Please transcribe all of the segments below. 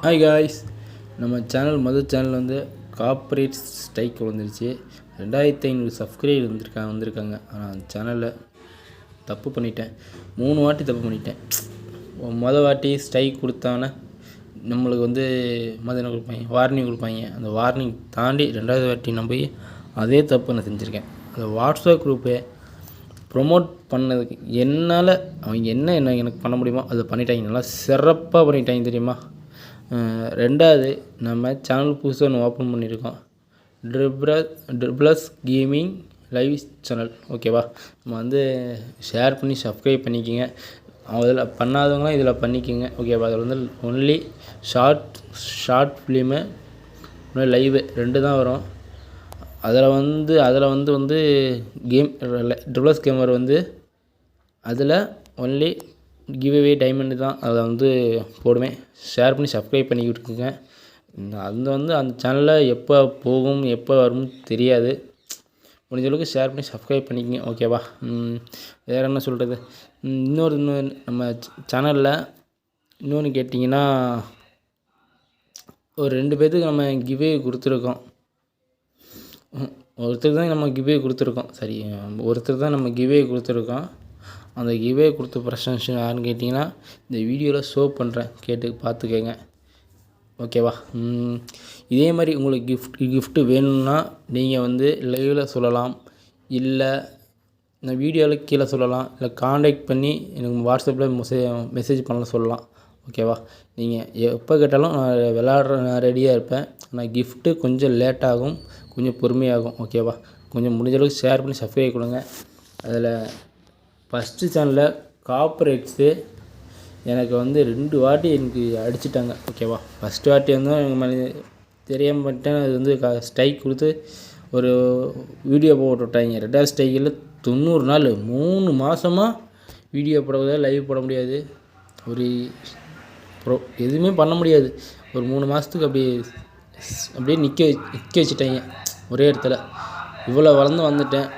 Hi guys, நம்ம மொதல் channel வந்து கார்ப்பரேட் ஸ்ட்ரைக் வந்துருச்சு. 2500 சப்ஸ்கிரைபர் வந்திருக்காங்க. ஆனால் அந்த சேனலில் தப்பு பண்ணிட்டேன். 3 வாட்டி தப்பு பண்ணிட்டேன். மொதல் வாட்டி ஸ்ட்ரைக் கொடுத்தானே நம்மளுக்கு வந்து என்ன கொடுப்பாங்க, வார்னிங் கொடுப்பாங்க. அந்த வார்னிங் தாண்டி 2வது வாட்டி நான் போய் அதே தப்பு நான் செஞ்சுருக்கேன். அந்த வாட்ஸ்அப் குரூப்பை ப்ரொமோட் பண்ணதுக்கு என்னால் அவங்க என்ன எனக்கு பண்ண முடியுமோ அதை பண்ணிட்டாங்க. நல்லா சிறப்பாக பண்ணிட்டாங்க தெரியுமா. 2வது நம்ம சேனல் புதுசாக ஒன்று ஓப்பன் பண்ணியிருக்கோம். Triples gaming live channel. ஓகேவா, நம்ம வந்து ஷேர் பண்ணி சப்ஸ்கிரைப் பண்ணிக்கோங்க. அதில் பண்ணாதவங்களாம் இதில் பண்ணிக்கோங்க. ஓகேவா, அதில் வந்து ஒன்லி ஷார்ட் ஃபிலிமு லைவு 2 தான் வரும். அதில் வந்து கேம் ட்ரிபிள்ஸ் கேமர் வந்து அதில் ஒன்லி கிவ்அவே டைமண்டு தான் அதில் வந்து போடுவேன். ஷேர் பண்ணி சப்ஸ்கிரைப் பண்ணி விட்டுருக்குங்க. அந்த சேனலில் எப்போ போகும் எப்போ வரும்னு தெரியாது. முடிஞ்ச அளவுக்கு ஷேர் பண்ணி சப்ஸ்கிரைப் பண்ணிக்கோங்க. ஓகேவா, வேறு என்ன சொல்கிறது. இன்னொரு நம்ம சேனலில் இன்னொன்று கேட்டிங்கன்னா, ஒரு 2 பேர்த்துக்கு நம்ம கிவ்அவே கொடுத்துருக்கோம். ஒருத்தர் தான் நம்ம கிவ்அவே கொடுத்துருக்கோம். அந்த கிவ்அவே கொடுத்த பர்சன்ஸ் யாருன்னு கேட்டிங்கன்னா, இந்த வீடியோவில் ஷோ பண்ணுறேன், கேட்டு பார்த்துக்கங்க. ஓகேவா, இதே மாதிரி உங்களுக்கு கிஃப்ட்டு வேணும்னா நீங்கள் வந்து லைவில் சொல்லலாம், இல்லை இந்த வீடியோவில் கீழே சொல்லலாம், இல்லை காண்டாக்ட் பண்ணி எனக்கு வாட்ஸ்அப்பில் மெசேஜ் பண்ண சொல்லலாம். ஓகேவா, நீங்கள் எப்போ கேட்டாலும் நான் ரெடியாக இருப்பேன். ஆனால் கிஃப்ட்டு கொஞ்சம் லேட்டாகும், கொஞ்சம் பொறுமையாகும். ஓகேவா, கொஞ்சம் முடிஞ்ச அளவுக்கு ஷேர் பண்ணி சப்ஸ்கிரைப் கொடுங்க. அதில் ஃபஸ்ட்டு சேனலில் கார்ப்பரேட்ஸு எனக்கு வந்து 2 வாட்டி எனக்கு அடிச்சிட்டாங்க. ஓகேவா, ஃபஸ்ட்டு வாட்டி வந்து எனக்கு தெரியாமல் பண்ணிட்டேன். அது வந்து ஸ்ட்ரைக் கொடுத்து ஒரு வீடியோ போட்டு விட்டாங்க. 2வது ஸ்ட்ரைக்கில் 90 நாள் 3 மாதமாக வீடியோ போட முடியாது, லைவ் போட முடியாது, ஒரு எதுவுமே பண்ண முடியாது. ஒரு 3 மாதத்துக்கு அப்படியே நிற்க வச்சுட்டாங்க ஒரே இடத்துல. இவ்வளோ வளர்ந்து வந்துட்டேன்.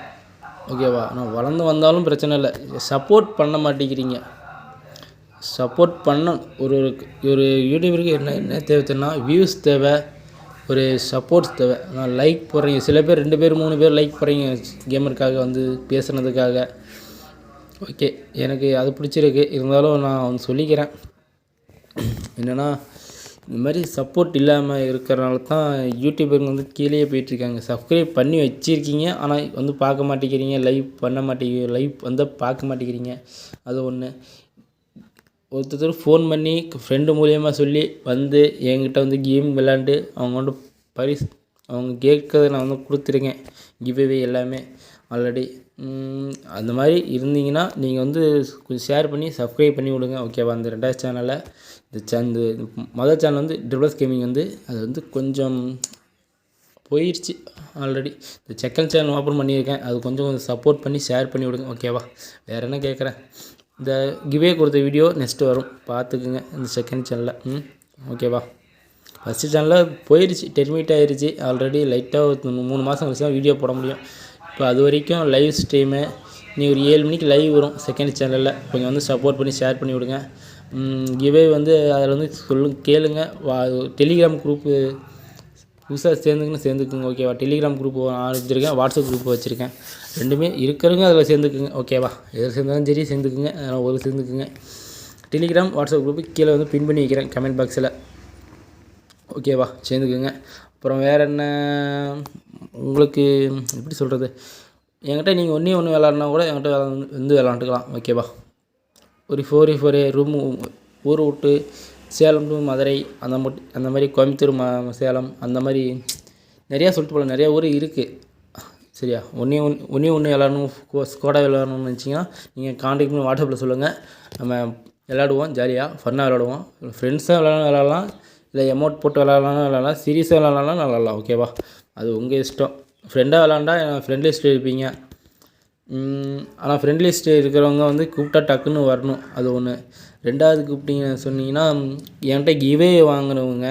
ஓகேவா, நான் வளர்ந்து வந்தாலும் பிரச்சனை இல்லை, சப்போர்ட் பண்ண மாட்டேங்கிறீங்க. சப்போர்ட் பண்ண ஒரு யூடியூபருக்கு என்ன தேவைன்னா, வியூஸ் தேவை, ஒரு சப்போர்ட்ஸ் தேவை. நான் லைக் போடுறீங்க, சில பேர் 2 பேர் 3 பேர் லைக் போடுறீங்க கேமருக்காக வந்து பேசுனதுக்காக. ஓகே, எனக்கு அது பிடிச்சிருக்கு. இருந்தாலும் நான் வந்து சொல்லிக்கிறேன் என்னென்னா, இந்த மாதிரி சப்போர்ட் இல்லாமல் இருக்கிறனால தான் யூடியூபருங்க வந்து கீழே போயிட்டுருக்காங்க. சப்ஸ்கிரைப் பண்ணி வச்சுருக்கீங்க, ஆனால் வந்து பார்க்க மாட்டேங்கிறீங்க, லைவ் வந்து பார்க்க மாட்டேங்கிறீங்க. அது ஒன்று. ஒருத்தர் ஃபோன் பண்ணி ஃப்ரெண்டு மூலியமாக சொல்லி வந்து என்கிட்ட வந்து கேம் விளாண்டு அவங்க வந்து அவங்க கேட்கறத நான் வந்து கொடுத்துருக்கேன். கிவ்அவே எல்லாமே ஆல்ரெடி. அந்த மாதிரி இருந்தீங்கன்னா நீங்கள் வந்து கொஞ்சம் ஷேர் பண்ணி சப்ஸ்கிரைப் பண்ணி விடுங்க. ஓகேவா, அந்த 2வது சேனலில் இந்த மொதல் சேனல் வந்து ட்ரிபிள்ஸ் கேமிங் வந்து அது வந்து கொஞ்சம் போயிடுச்சு ஆல்ரெடி. இந்த செகண்ட் சேனல் ஓப்பன் பண்ணியிருக்கேன், அது கொஞ்சம் சப்போர்ட் பண்ணி ஷேர் பண்ணி விடுங்க. ஓகேவா, வேறு என்ன கேட்குறேன். இந்த கிவ்அவே கொடுத்த வீடியோ நெக்ஸ்ட்டு வரும், பார்த்துக்குங்க இந்த செகண்ட் சேனலில். ஓகேவா, ஃபஸ்ட்டு சேனலில் போயிடுச்சு, டெர்மினேட் ஆகிடுச்சு ஆல்ரெடி. லைட்டாக ஒரு 3 மாதம் கழிச்சு தான் வீடியோ போட முடியும். இப்போ அது வரைக்கும் லைவ் ஸ்ட்ரீமு நீ ஒரு 7 மணிக்கு லைவ் வரும் செகண்ட் சேனலில். கொஞ்சம் வந்து சப்போர்ட் பண்ணி ஷேர் பண்ணி விடுங்க. கிவ்அவே வந்து அதில் வந்து கேளுங்க. டெலிகிராம் குரூப்பு புதுசாக சேர்ந்துக்குங்க. ஓகேவா, டெலிகிராம் குரூப் வச்சுருக்கேன், வாட்ஸ்அப் குரூப் வச்சுருக்கேன். 2மே இருக்கிறவங்க அதில் சேர்ந்துக்குங்க. ஓகேவா, எதில் சேர்ந்தாலும் சரி சேர்ந்துக்குங்க. அதனால் சேர்ந்துக்குங்க. டெலிகிராம் வாட்ஸ்அப் குரூப்பு கீழே வந்து பின் பண்ணி வைக்கிறேன் கமெண்ட் பாக்ஸில். ஓகேவா, சேர்ந்துக்குங்க. அப்புறம் வேறு என்ன உங்களுக்கு எப்படி சொல்கிறது, என்கிட்ட நீங்கள் ஒன்று விளாட்னா கூட என்கிட்ட வந்து விளாண்டுக்கலாம். ஓகேவா, ஒரு 4 ரூமு ஊர் விட்டு சேலம் டு மதுரை அந்த மாதிரி கோயம்புத்தூர் சேலம் அந்த மாதிரி நிறையா சொல்லிட்டு போகலாம், நிறையா ஊர் இருக்குது. சரியா, ஒன்றே விளாடணும், ஸ்குவாடாக விளாடணும்னு நினச்சிங்கன்னா நீங்கள் காண்டாக்ட் பண்ணி வாட்ஸ்அப்பில் சொல்லுங்கள். நம்ம விளாடுவோம், ஜாலியாக ஃபன்னாக விளாடுவோம். ஃப்ரெண்ட்ஸாக விளாட்லாம், இல்லை அமௌண்ட் போட்டு விளாட்லாம், சீரியஸாக விளாட்லாம். ஓகேவா, அது உங்கள் இஷ்டம். ஃப்ரெண்டாக விளாண்டா ஃப்ரெண்ட் லிஸ்ட்டில் இருப்பீங்க. ஆனால் ஃப்ரெண்ட் லிஸ்ட்டு இருக்கிறவங்க வந்து கூப்பிட்டா டக்குன்னு வரணும், அது ஒன்று. 2வது கூப்பிட்டீங்க சொன்னீங்கன்னா, என்கிட்ட கிவ்அவே வாங்கினவங்க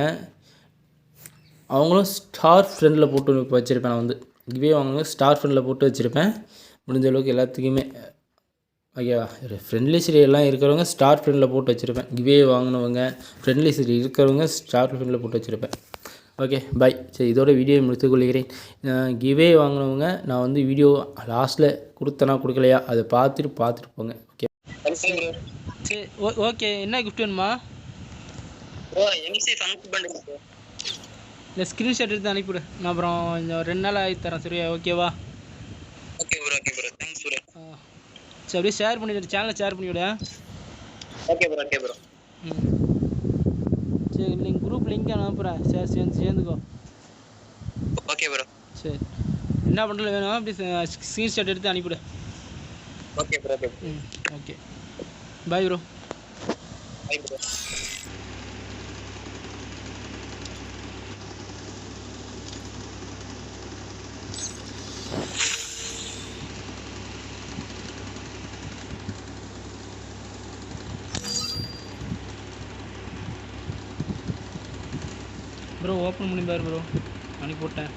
அவங்களும் ஸ்டார் ஃப்ரெண்டில் போட்டு வச்சுருப்பேன். நான் வந்து கிவ்அவே வாங்கினவங்க ஸ்டார் ஃப்ரெண்டில் போட்டு வச்சுருப்பேன். முடிஞ்ச அளவுக்கு எல்லாத்துக்குமே ஓகேவா? ஃப்ரெண்ட்லி எல்லாம் இருக்கிறவங்க ஸ்டார் ஃப்ரெண்டில் போட்டு வச்சுருப்பேன். கிவே வாங்கினவங்க ஃப்ரெண்ட்லி சரி இருக்கிறவங்க ஸ்டார் ஃப்ரெண்டில் போட்டு வச்சுருப்பேன். Okay bye. சரி இதோட வீடியோ முடித்துக்கொள்கிறேன். கிவே வாங்கினவங்க நான் வந்து வீடியோ லாஸ்ட்டில் கொடுத்தனா கொடுக்கலையா அதை பார்த்துட்டு போங்க. ஓகே சரி ஓகே. என்ன கிஃப்ட் வேணுமா? இல்லை ஸ்க்ரீன்ஷாட் எடுத்து அனுப்பிவிடு. நான் அப்புறம் இந்த 2 நாள் ஆகி தரேன். சரியா? ஓகேவா? Okay bro thanks bro. சரி அப்படியே ஷேர் பண்ணிவிடு, சேனலை ஷேர் பண்ணிவிடு. Okay bro. சரி நீங்கள் குரூப் லிங்க் அனுப்புகிறேன். சரி சேர்ந்துக்கோ. Okay bro. சரி என்ன பண்ணுறது வேணும் அப்படி ஸ்க்ரீன்ஷாட் எடுத்து அனுப்பிவிடு. Okay bro. Okay bye bro. Bye bro. Bro open பண்ணி பாரு ப்ரோ. அனுப்பி போட்டேன்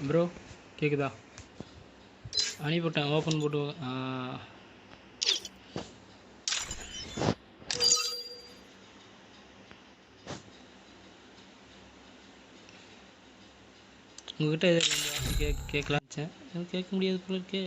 ப்ரோ. கேட்குதா? அனுப்பி போட்டேன். ஓப்பன் போட்டு உங்ககிட்ட கேட்கலாம். கேட்க முடியாது போல இருக்கே.